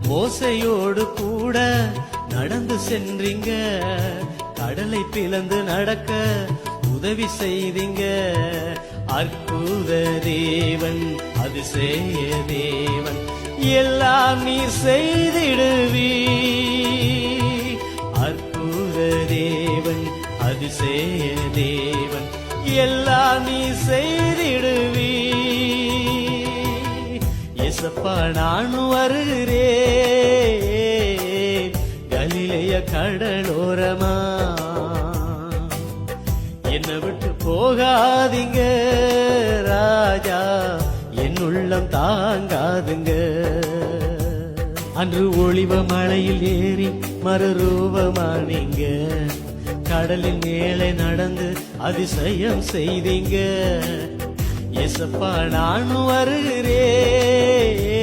மோசையோடு கூட நடந்து சென்றீங்க, கடலை பிளந்து நடக்க உதவி செய்தீங்க. அற்புத தேவன், அதிசய தேவன், எல்லாம் நீர் செய்திடுவீ. அற்புத தேவன், அதிசய தேவன், எல்லாம் நீ செய்திடுவீ. ஏசப்பா நானும் வருகிறேன் கலிலேய கடலோரமா, என்னை விட்டு போகாதீங்க ராஜா, என் உள்ளம் தாங்காதுங்க. அன்று ஒளிவ மலையில் ஏறி மறுரூபமானீங்க, கடலின் மேலே நடந்து அதிசயம் செய்தீங்க. ஏசப்பா நானும் வருகிறேன்